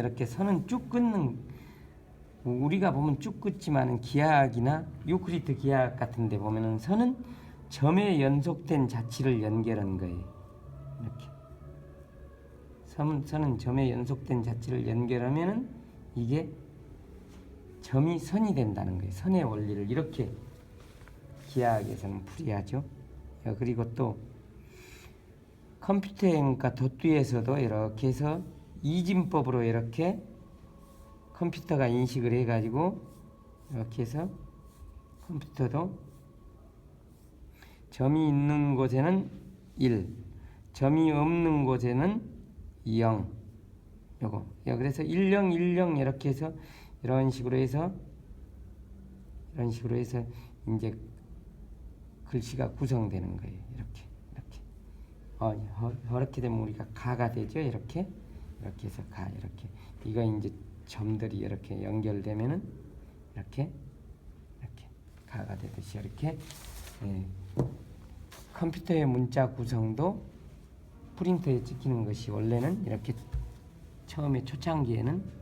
이렇게 선은 쭉 끊는, 우리가 보면 쭉 끊지만은 기하학이나 유클리드 기하학 같은 데 보면은 선은 점에 연속된 자치를 연결한 거예요. 이렇게 선은 점에 연속된 자치를 연결하면은 이게 점이 선이 된다는 거예요. 선의 원리를 이렇게 기하학에서는 풀이하죠. 그리고 또 컴퓨터행과 도투에서도 이렇게 해서 이진법으로 이렇게 컴퓨터가 인식을 해가지고 이렇게 해서 컴퓨터도 점이 있는 곳에는 1, 점이 없는 곳에는 0. 요거. 그래서 10, 10 이렇게 해서 이런 식으로 해서 이제 글씨가 구성되는 거예요. 이렇게. 이렇게 되면 우리가 가가 되죠. 이렇게 해서 가. 이렇게. 이거 이제 점들이 이렇게 연결되면은 이렇게 가가 되듯이 이렇게. 컴퓨터의 문자 구성도 프린터에 찍히는 것이 원래는 이렇게 처음에 초창기에는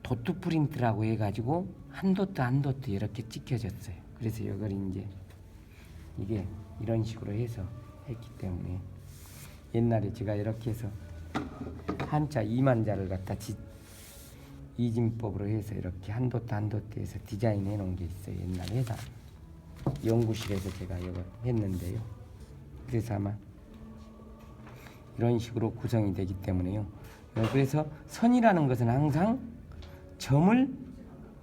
도트 프린트라고 해가지고 한 도트 한 도트 이렇게 찍혀졌어요. 그래서 이걸 이제 이게 이런 식으로 해서 했기 때문에 옛날에 제가 이렇게 해서 한자 2만자를 갖다 이진법으로 해서 이렇게 한 도트 한 도트 해서 디자인해 놓은 게 있어요. 옛날에 다 연구실에서 제가 이걸 했는데요. 그래서 아마 이런 식으로 구성이 되기 때문에요. 그래서 선이라는 것은 항상 점을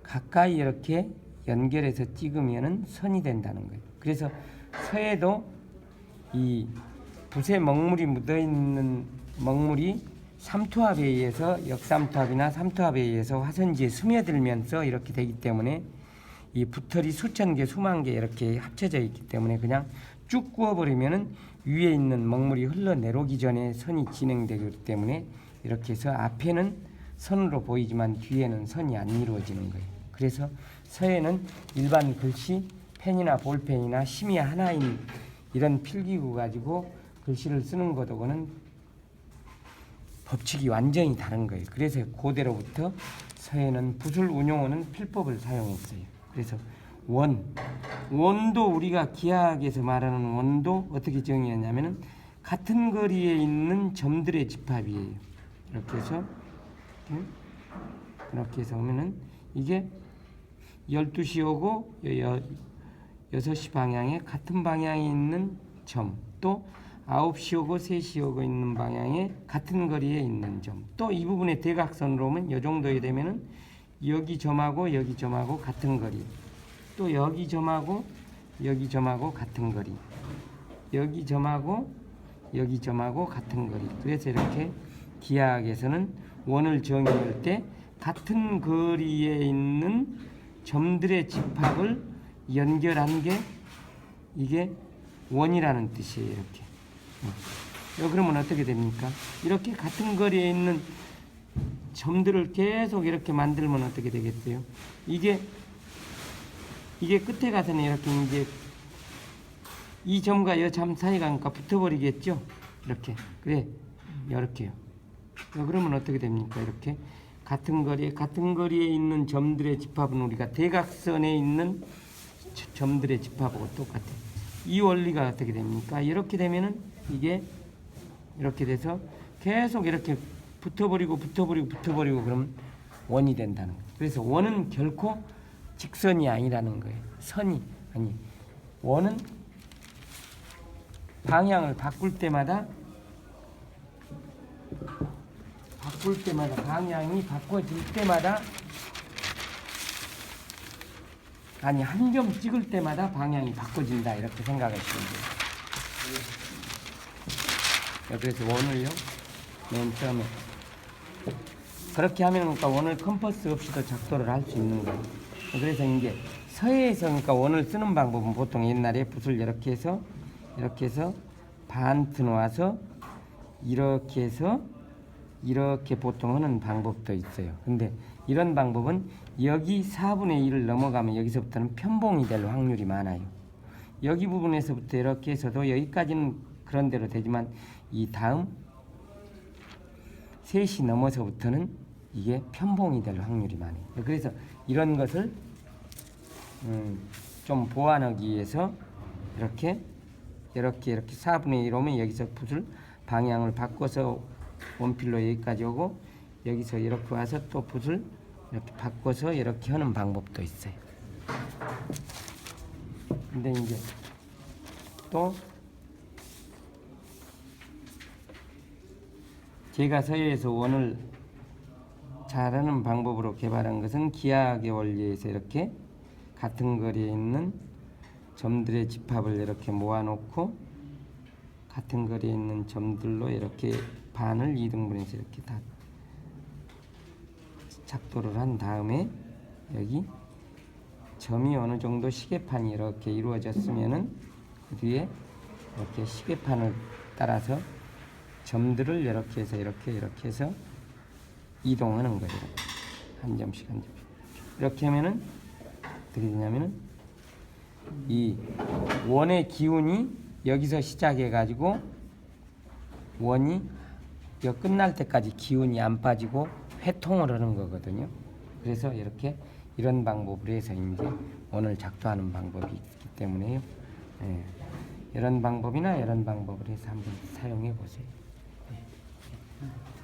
가까이 이렇게 연결해서 찍으면은 선이 된다는 거예요. 그래서 서에도 이 붓에 먹물이 묻어있는 먹물이 삼투압에 의해서 역삼투압이나 삼투압에 의해서 화선지에 스며들면서 이렇게 되기 때문에 이 붓털이 수천 개, 수만 개 이렇게 합쳐져 있기 때문에 그냥 쭉 구워버리면은 위에 있는 먹물이 흘러내려오기 전에 선이 진행되기 때문에 이렇게 해서 앞에는 선으로 보이지만 뒤에는 선이 안 이루어지는 거예요. 그래서 서에는 일반 글씨, 펜이나 볼펜이나 심이 하나인 이런 필기구 가지고 글씨를 쓰는 것하고는 법칙이 완전히 다른 거예요. 그래서 고대로부터 서에는 붓을 운용하는 필법을 사용했어요. 그래서 원도 우리가 기하학에서 말하는 원도 어떻게 정의하냐면은 같은 거리에 있는 점들의 집합이에요. 이렇게 해서 오면은 이게 12시 오고 6시 방향에 같은 방향에 있는 점, 또 9시 오고 3시 오고 있는 방향에 같은 거리에 있는 점, 또 이 부분에 대각선으로 오면 이 정도에 되면은 여기 점하고 여기 점하고 같은 거리, 또 여기 점하고 여기 점하고 같은 거리, 여기 점하고 여기 점하고 같은 거리. 그래서 이렇게 기하학에서는 원을 정의할 때 같은 거리에 있는 점들의 집합을 연결한 게 이게 원이라는 뜻이에요. 이렇게. 그러면 어떻게 됩니까? 이렇게 같은 거리에 있는 점들을 계속 이렇게 만들면 어떻게 되겠어요? 이게 끝에 가서는 이렇게 이제 이 점과 이 점 사이가 그러니까 붙어버리겠죠? 이렇게. 그래. 이렇게요. 그러면 어떻게 됩니까? 이렇게 같은 거리에 있는 점들의 집합은 우리가 대각선에 있는 점들의 집합하고 똑같아요. 이 원리가 어떻게 됩니까? 이렇게 되면은 이게 이렇게 돼서 계속 이렇게 붙어버리고 그러면 원이 된다는 거예요. 그래서 원은 결코 직선이 아니라는 거예요. 원은 방향을 바꿀 때마다 방향이 바꿔질 때마다 한 점 찍을 때마다 방향이 바꿔진다 이렇게 생각하시면 돼요. 그래서 원을요 맨 처음에 그렇게 하면 그러니까 원을 컴퍼스 없이도 작도를 할 수 있는 거예요. 그래서 이제 서예에서 그러니까 원을 쓰는 방법은 보통 옛날에 붓을 이렇게 해서 반트 놓아서 이렇게 해서 이렇게 보통 하는 방법도 있어요. 근데 이런 방법은 여기 4분의 1을 넘어가면 여기서부터는 편봉이 될 확률이 많아요. 여기 부분에서부터 이렇게 해서도 여기까지는 그런 대로 되지만 이 다음 3시 넘어서부터는 이게 편봉이 될 확률이 많아요. 그래서 이런 것을 좀 보완하기 위해서 이렇게 4분의 1 오면 여기서 붓을 방향을 바꿔서 원필로 여기까지 오고 여기서 이렇게 와서 또 붓을 이렇게 바꿔서 이렇게 하는 방법도 있어요. 근데 이제 또 제가 서예에서 원을 잘하는 방법으로 개발한 것은 기하학의 원리에서 이렇게 같은 거리에 있는 점들의 집합을 이렇게 모아놓고 같은 거리에 있는 점들로 이렇게 반을 2등분해서 이렇게 다 작도를 한 다음에 여기 점이 어느 정도 시계판이 이렇게 이루어졌으면은 그 뒤에 이렇게 시계판을 따라서 점들을 이렇게 해서 이동하는 거예요. 한 점씩 한 점씩. 이렇게 하면은 어떻게 되냐면은 이 원의 기운이 여기서 시작해 가지고 원이 이거 끝날 때까지 기운이 안 빠지고 회통을 하는 거거든요. 그래서 이런 방법으로 해서 이제 원을 작도하는 방법이 있기 때문에요. 예. 이런 방법이나 이런 방법을 해서 한번 사용해 보세요.